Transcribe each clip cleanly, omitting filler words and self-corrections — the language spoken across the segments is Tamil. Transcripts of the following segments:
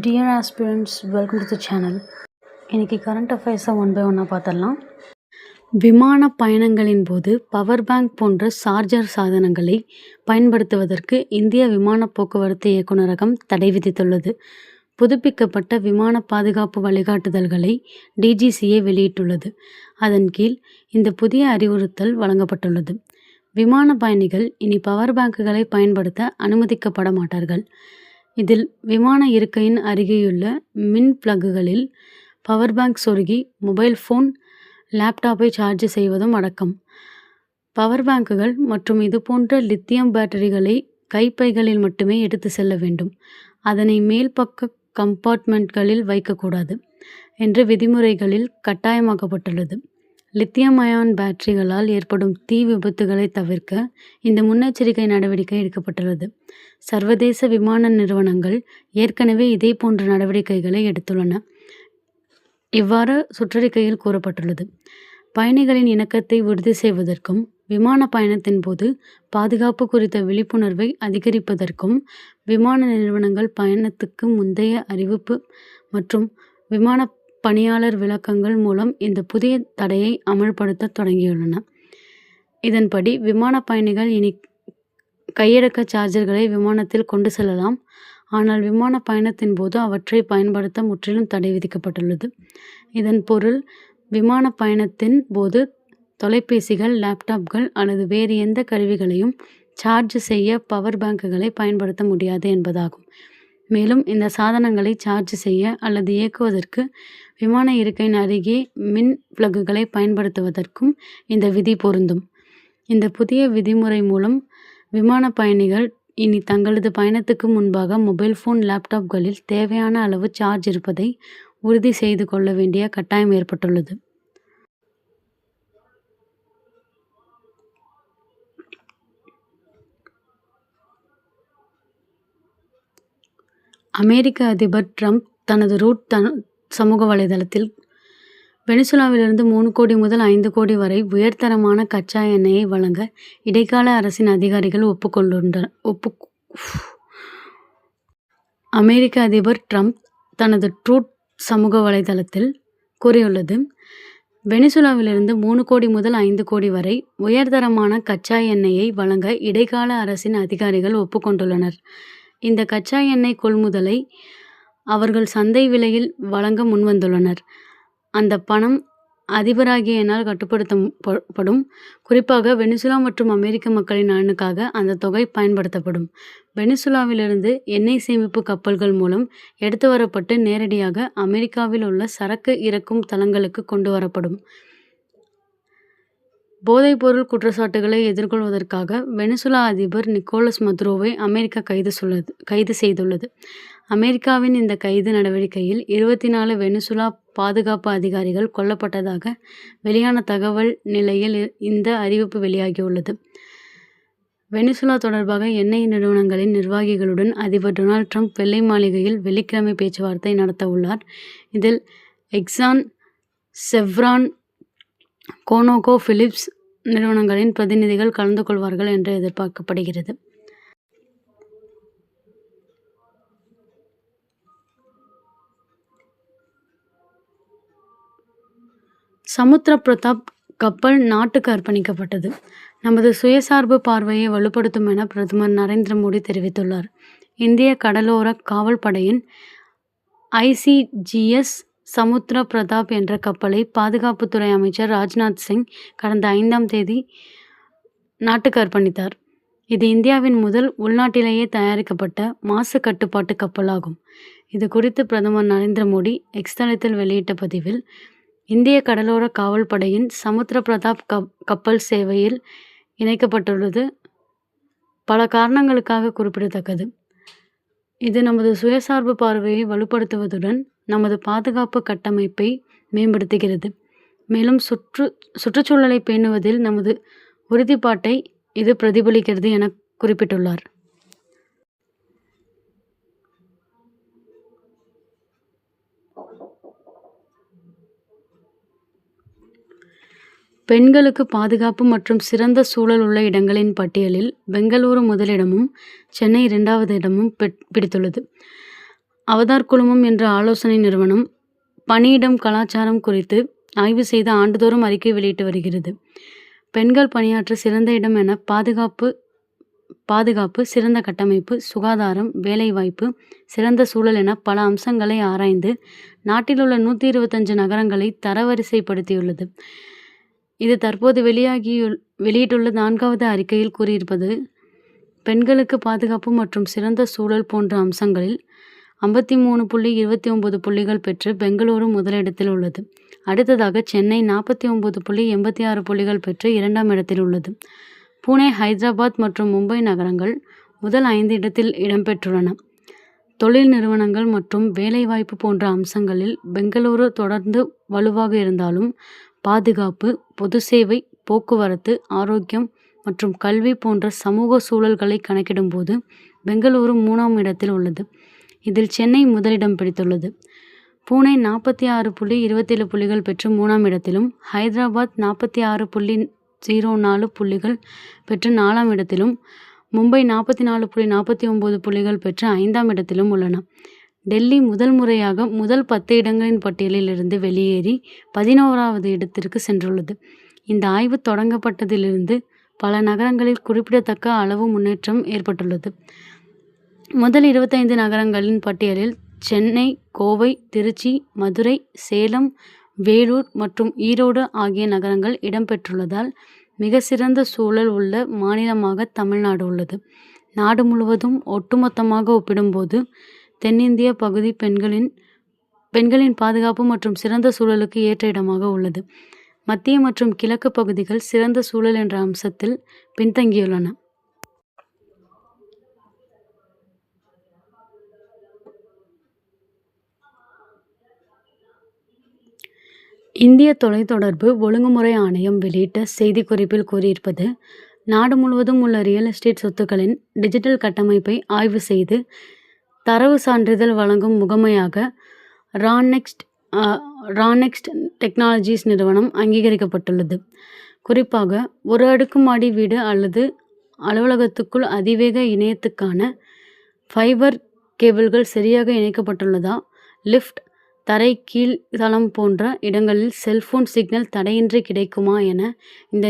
Dear aspirants, welcome to the channel. இன்னைக்கு கரண்ட் அஃபேர்ஸை ஒன் பை ஒன்னாக பார்த்துடலாம். விமான பயணங்களின் போது பவர் பேங்க் போன்ற சார்ஜர் சாதனங்களை பயன்படுத்துவதற்கு இந்திய விமான போக்குவரத்து இயக்குநரகம் தடை விதித்துள்ளது. புதுப்பிக்கப்பட்ட விமான பாதுகாப்பு வழிகாட்டுதல்களை DGCA வெளியிட்டுள்ளது. அதன் கீழ் இந்த புதிய அறிவுறுத்தல் வழங்கப்பட்டுள்ளது. விமான பயணிகள் இனி பவர் பேங்குகளை பயன்படுத்த அனுமதிக்கப்பட மாட்டார்கள். இதில் விமான இருக்கையின் அருகேயுள்ள மின் பிளக்குகளில் பவர் பேங்க் சொருகி மொபைல் ஃபோன், லேப்டாப்பை சார்ஜ் செய்வதும் அடக்கம். பவர் பேங்குகள் மற்றும் இதுபோன்ற லித்தியம் பேட்டரிகளை கைப்பைகளில் மட்டுமே எடுத்து செல்ல வேண்டும். அதனை மேல் பக்க கம்பார்ட்மெண்ட்களில் வைக்கக்கூடாது என்று விதிமுறைகளில் கட்டாயமாக்கப்பட்டுள்ளது. லித்தியம் அயான் பேட்டரிகளால் ஏற்படும் தீ விபத்துகளை தவிர்க்க இந்த முன்னெச்சரிக்கை நடவடிக்கை எடுக்கப்பட்டுள்ளது. சர்வதேச விமான நிறுவனங்கள் ஏற்கனவே இதே போன்ற நடவடிக்கைகளை எடுத்துள்ளன. இவ்வாறு சுற்றறிக்கையில் கூறப்பட்டுள்ளது. பயணிகளின் இணக்கத்தை உறுதி செய்வதற்கும் விமான பயணத்தின் போது பாதுகாப்பு குறித்த விழிப்புணர்வை அதிகரிப்பதற்கும் விமான நிறுவனங்கள் பயணத்துக்கு முந்தைய அறிவிப்பு மற்றும் விமான பணியாளர் விளக்கங்கள் மூலம் இந்த புதிய தடையை அமல்படுத்த தொடங்கியுள்ளன. இதன்படி விமான பயணிகள் இனி கையடக்க சார்ஜர்களை விமானத்தில் கொண்டு செல்லலாம். ஆனால் விமான பயணத்தின் போது அவற்றை பயன்படுத்த முற்றிலும் தடை விதிக்கப்பட்டுள்ளது. இதன் பொருள் விமான பயணத்தின் போது தொலைபேசிகள், லேப்டாப்கள் அல்லது வேறு எந்த கருவிகளையும் சார்ஜ் செய்ய பவர் பேங்குகளை பயன்படுத்த முடியாது என்பதாகும். மேலும் இந்த சாதனங்களை சார்ஜ் செய்ய அல்லது இயக்குவதற்கு விமான இருக்கையின் அருகே மின் பிளக்குகளை பயன்படுத்துவதற்கும் இந்த விதி பொருந்தும். இந்த புதிய விதிமுறை மூலம் விமான பயணிகள் இனி தங்களது பயணத்துக்கு முன்பாக மொபைல் ஃபோன், லேப்டாப்களில் தேவையான அளவு சார்ஜ் இருப்பதை உறுதி செய்து கொள்ள வேண்டிய கட்டாயம் ஏற்பட்டுள்ளது. அமெரிக்க அதிபர் ட்ரம்ப் தனது சமூக வலைதளத்தில் வெனிசுலாவிலிருந்து 3 கோடி முதல் 5 கோடி வரை உயர்தரமான கச்சா எண்ணெயை வழங்க இடைக்கால அரசின் அதிகாரிகள் அமெரிக்க அதிபர் ட்ரம்ப் தனது சமூக வலைதளத்தில் கூறியுள்ளது. வெனிசுலாவிலிருந்து 3 கோடி முதல் 5 கோடி வரை உயர்தரமான கச்சா எண்ணெயை வழங்க இடைக்கால அரசின் அதிகாரிகள் ஒப்புக்கொண்டுள்ளனர். இந்த கச்சா எண்ணெய் கொள்முதலை அவர்கள் சந்தை விலையில் வழங்க முன்வந்துள்ளனர். அந்த பணம் அதிபராகிய என்னால் கட்டுப்படுத்தப்படும். குறிப்பாக வெனிசுலா மற்றும் அமெரிக்க மக்களின் நலனுக்காக அந்த தொகை பயன்படுத்தப்படும். வெனிசுலாவிலிருந்து எண்ணெய் சேமிப்பு கப்பல்கள் மூலம் எடுத்து வரப்பட்டு நேரடியாக அமெரிக்காவில் உள்ள சரக்கு இறக்கும் தளங்களுக்கு கொண்டு வரப்படும். போதைப்பொருள் குற்றச்சாட்டுகளை எதிர்கொள்வதற்காக வெனிசுலா அதிபர் நிக்கோலஸ் மதுரோவை அமெரிக்கா கைது செய்துள்ளது. அமெரிக்காவின் இந்த கைது நடவடிக்கையில் 24 வெனிசுலா பாதுகாப்பு அதிகாரிகள் கொல்லப்பட்டதாக வெளியான தகவல் நிலையில் இந்த அறிவிப்பு வெளியாகியுள்ளது. வெனிசுலா தொடர்பாக எண்ணெய் நிறுவனங்களின் நிர்வாகிகளுடன் அதிபர் டொனால்ட் ட்ரம்ப் வெள்ளை மாளிகையில் வெள்ளிக்கிழமை பேச்சுவார்த்தை நடத்த உள்ளார். இதில் எக்ஸான், செவ்ரான், கோனோகோ பிலிப்ஸ் நிறுவனங்களின் பிரதிநிதிகள் கலந்து கொள்வார்கள் என்று எதிர்பார்க்கப்படுகிறது. சமுத்திர பிரதாப் கப்பல் நாட்டுக்கு அர்ப்பணிக்கப்பட்டது. நமது சுயசார்பு பார்வையை வலுப்படுத்தும் என பிரதமர் நரேந்திர மோடி தெரிவித்துள்ளார். இந்திய கடலோர காவல் படையின் ICGS சமுத்திர பிரதாப் என்ற கப்பலை பாதுகாப்புத்துறை அமைச்சர் ராஜ்நாத் சிங் கடந்த 5ஆம் தேதி நாட்டுக்கு அர்ப்பணித்தார். இது இந்தியாவின் முதல் உள்நாட்டிலேயே தயாரிக்கப்பட்ட மாசு கட்டுப்பாட்டு கப்பலாகும். இது குறித்து பிரதமர் நரேந்திர மோடி எக்ஸ் தளத்தில் வெளியிட்ட பதிவில், இந்திய கடலோர காவல் படையின் சமுத்திர பிரதாப் கப்பல் சேவையில் இணைக்கப்பட்டுள்ளது பல காரணங்களுக்காக குறிப்பிடத்தக்கது. இது நமது சுயசார்பு பார்வையை வலுப்படுத்துவதுடன் நமது பாதுகாப்பு கட்டமைப்பை மேம்படுத்துகிறது. மேலும் சுற்றுச்சூழலை பேணுவதில் நமது உறுதிப்பாட்டை இது பிரதிபலிக்கிறது என குறிப்பிட்டுள்ளார். பெண்களுக்கு பாதுகாப்பு மற்றும் சிறந்த சூழல் உள்ள இடங்களின் பட்டியலில் பெங்களூரு முதலிடமும் சென்னை 2வது இடமும் பிடித்துள்ளது. அவதார் குழுமம் என்ற ஆலோசனை நிறுவனம் பணியிடம் கலாச்சாரம் குறித்து ஆய்வு செய்து ஆண்டுதோறும் அறிக்கை வெளியிட்டு வருகிறது. பெண்கள் பணியாற்ற சிறந்த இடம் என பாதுகாப்பு, சிறந்த கட்டமைப்பு, சுகாதாரம், வேலைவாய்ப்பு, சிறந்த சூழல் என பல அம்சங்களை ஆராய்ந்து நாட்டிலுள்ள 125 நகரங்களை தரவரிசைப்படுத்தியுள்ளது. இது தற்போது வெளியிட்டுள்ள 4வது அறிக்கையில் கூறியிருப்பது, பெண்களுக்கு பாதுகாப்பு மற்றும் சிறந்த சூழல் போன்ற அம்சங்களில் 53.29 புள்ளிகள் பெற்று பெங்களூரு முதலிடத்தில் உள்ளது. அடுத்ததாக சென்னை 49.86 புள்ளிகள் பெற்று 2ஆம் இடத்தில் உள்ளது. புனே, ஹைதராபாத் மற்றும் மும்பை நகரங்கள் முதல் 5 இடத்தில் இடம்பெற்றுள்ளன. தொழில் நிறுவனங்கள் மற்றும் வேலைவாய்ப்பு போன்ற அம்சங்களில் பெங்களூரு தொடர்ந்து வலுவாக இருந்தாலும் பாதுகாப்பு, பொது சேவை, போக்குவரத்து, ஆரோக்கியம் மற்றும் கல்வி போன்ற சமூக சூழல்களை கணக்கிடும்போது பெங்களூரு 3ஆம் இடத்தில் உள்ளது. இதில் சென்னை முதலிடம் பிடித்துள்ளது. புனே 46.27 புள்ளிகள் பெற்று 3ஆம் இடத்திலும், ஹைதராபாத் 46.04 புள்ளிகள் பெற்று 4ஆம் இடத்திலும், மும்பை 44.49 புள்ளிகள் பெற்று 5ஆம் இடத்திலும் உள்ளன. டெல்லி முதல் முறையாக முதல் 10 இடங்களின் பட்டியலில் இருந்து வெளியேறி 11வது இடத்திற்கு சென்றுள்ளது. இந்த ஆய்வு தொடங்கப்பட்டதிலிருந்து பல நகரங்களில் குறிப்பிடத்தக்க அளவு முன்னேற்றம் ஏற்பட்டுள்ளது. முதல் 25 நகரங்களின் பட்டியலில் சென்னை, கோவை, திருச்சி, மதுரை, சேலம், வேலூர் மற்றும் ஈரோடு ஆகிய நகரங்கள் இடம்பெற்றுள்ளதால் மிக சிறந்த சூழல் உள்ள மாநிலமாக தமிழ்நாடு உள்ளது. நாடு முழுவதும் ஒட்டுமொத்தமாக ஒப்பிடும்போது தென்னிந்திய பகுதி பெண்களின் பாதுகாப்பு மற்றும் சிறந்த சூழலுக்கு ஏற்ற இடமாக உள்ளது. மத்திய மற்றும் கிழக்கு பகுதிகள் சிறந்த சூழல் என்ற அம்சத்தில் பின்தங்கியுள்ளன. இந்திய தொலைத்தொடர்பு ஒழுங்குமுறை ஆணையம் வெளியிட்ட செய்திக்குறிப்பில் கூறியிருப்பது, நாடு முழுவதும் உள்ள ரியல் எஸ்டேட் சொத்துக்களின் டிஜிட்டல் கட்டமைப்பை ஆய்வு செய்து தரவு சான்றிதழ் வழங்கும் முகமையாக ராநெக்ஸ்ட் டெக்னாலஜிஸ் நிறுவனம் அங்கீகரிக்கப்பட்டுள்ளது. குறிப்பாக, ஒரு அடுக்குமாடி வீடு அல்லது அலுவலகத்துக்குள் அதிவேக இணையத்துக்கான ஃபைபர் கேபிள்கள் சரியாக இணைக்கப்பட்டுள்ளதா, லிஃப்ட், தரை கீழ் தளம் போன்ற இடங்களில் செல்போன் சிக்னல் தடையின்றி கிடைக்குமா என இந்த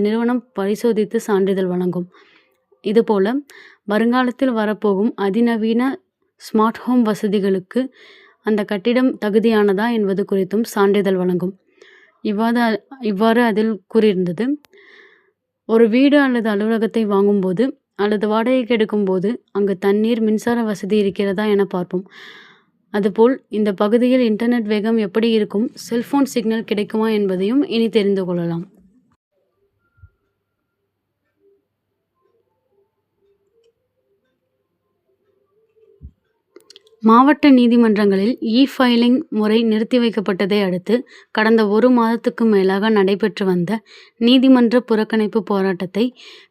நிறுவனம் பரிசோதித்து சான்றிதழ் வழங்கும். இதுபோல வருங்காலத்தில் வரப்போகும் அதிநவீன ஸ்மார்ட் ஹோம் வசதிகளுக்கு அந்த கட்டிடம் தகுதியானதா என்பது குறித்தும் சான்றிதழ் வழங்கும். இவ்வாறு அதில் கூறியிருந்தது. ஒரு வீடு அல்லது அலுவலகத்தை வாங்கும்போது அல்லது வாடகைக்கு எடுக்கும்போது அங்கு தண்ணீர், மின்சார வசதி இருக்கிறதா என பார்ப்போம். அதுபோல் இந்த பகுதியில் இன்டர்நெட் வேகம் எப்படி இருக்கும், செல்போன் சிக்னல் கிடைக்குமா என்பதையும் இனி தெரிந்து கொள்ளலாம். மாவட்ட நீதிமன்றங்களில் இ-ஃபைலிங் முறை நிறுத்தி வைக்கப்பட்டதை அடுத்து கடந்த 1 மாதத்துக்கு மேலாக நடைபெற்று வந்த நீதிமன்ற புறக்கணிப்பு போராட்டத்தை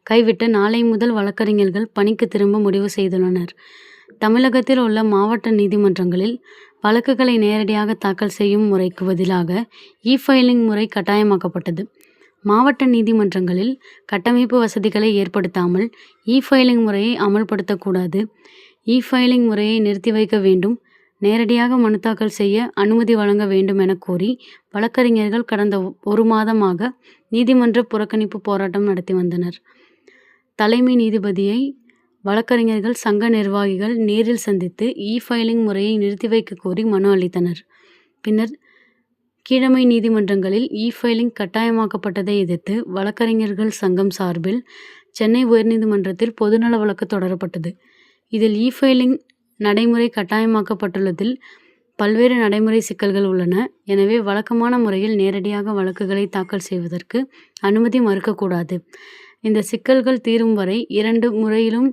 கைவிட்டு நாளை முதல் வழக்கறிஞர்கள் பணிக்கு திரும்ப முடிவு செய்துள்ளனர். தமிழகத்தில் உள்ள மாவட்ட நீதிமன்றங்களில் வழக்குகளை நேரடியாக தாக்கல் செய்யும் முறைக்கு பதிலாக இ-ஃபைலிங் முறை கட்டாயமாக்கப்பட்டது. மாவட்ட நீதிமன்றங்களில் கட்டமைப்பு வசதிகளை ஏற்படுத்தாமல் இ-ஃபைலிங் முறையை அமல்படுத்தக்கூடாது, இ-ஃபைலிங் முறையை நிறுத்தி வைக்க வேண்டும், நேரடியாக மனு தாக்கல் செய்ய அனுமதி வழங்க வேண்டும் என கோரி வழக்கறிஞர்கள் கடந்த 1 மாதமாக நீதிமன்ற புறக்கணிப்பு போராட்டம் நடத்தி வந்தனர். தலைமை நீதிபதியை வழக்கறிஞர்கள் சங்க நிர்வாகிகள் நேரில் சந்தித்து இ-ஃபைலிங் முறையை நிறுத்தி வைக்க கோரி மனு அளித்தனர். பின்னர் கீழமை நீதிமன்றங்களில் இ-ஃபைலிங் கட்டாயமாக்கப்பட்டதை எதிர்த்து வழக்கறிஞர்கள் சங்கம் சார்பில் சென்னை உயர்நீதிமன்றத்தில் பொதுநல வழக்கு தொடரப்பட்டது. இதில் இ-ஃபைலிங் நடைமுறை கட்டாயமாக்கப்பட்டுள்ளதில் பல்வேறு நடைமுறை சிக்கல்கள் உள்ளன. எனவே வழக்கமான முறையில் நேரடியாக வழக்குகளை தாக்கல் செய்வதற்கு அனுமதி மறுக்கக்கூடாது. இந்த சிக்கல்கள் தீரும் வரை 2 முறையிலும்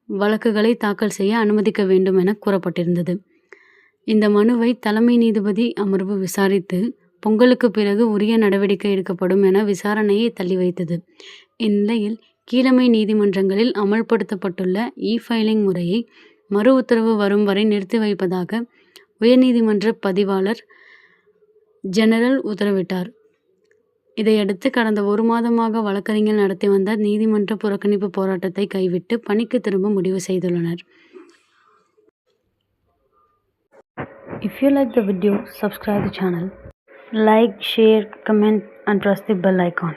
வழக்குகளை தாக்கல் செய்ய அனுமதிக்க வேண்டும் என கூறப்பட்டிருந்தது. இந்த மனுவை தலைமை நீதிபதி அமர்வு விசாரித்து பொங்கலுக்கு பிறகு உரிய நடவடிக்கை எடுக்கப்படும் என விசாரணையை தள்ளி வைத்தது. இந்நிலையில் கீழமை நீதிமன்றங்களில் அமல்படுத்தப்பட்டுள்ள இ-ஃபைலிங் முறையை மறு உத்தரவு வரும் வரை நிறுத்தி வைப்பதாக உயர்நீதிமன்ற பதிவாளர் ஜெனரல் உத்தரவிட்டார். இதையடுத்து கடந்த 1 மாதமாக வழக்கறிஞர் நடத்தி வந்த நீதிமன்ற புறக்கணிப்பு போராட்டத்தை கைவிட்டு பணிக்கு திரும்ப முடிவு செய்துள்ளனர். If you like the video, subscribe the channel. Like, share, comment and press the bell icon.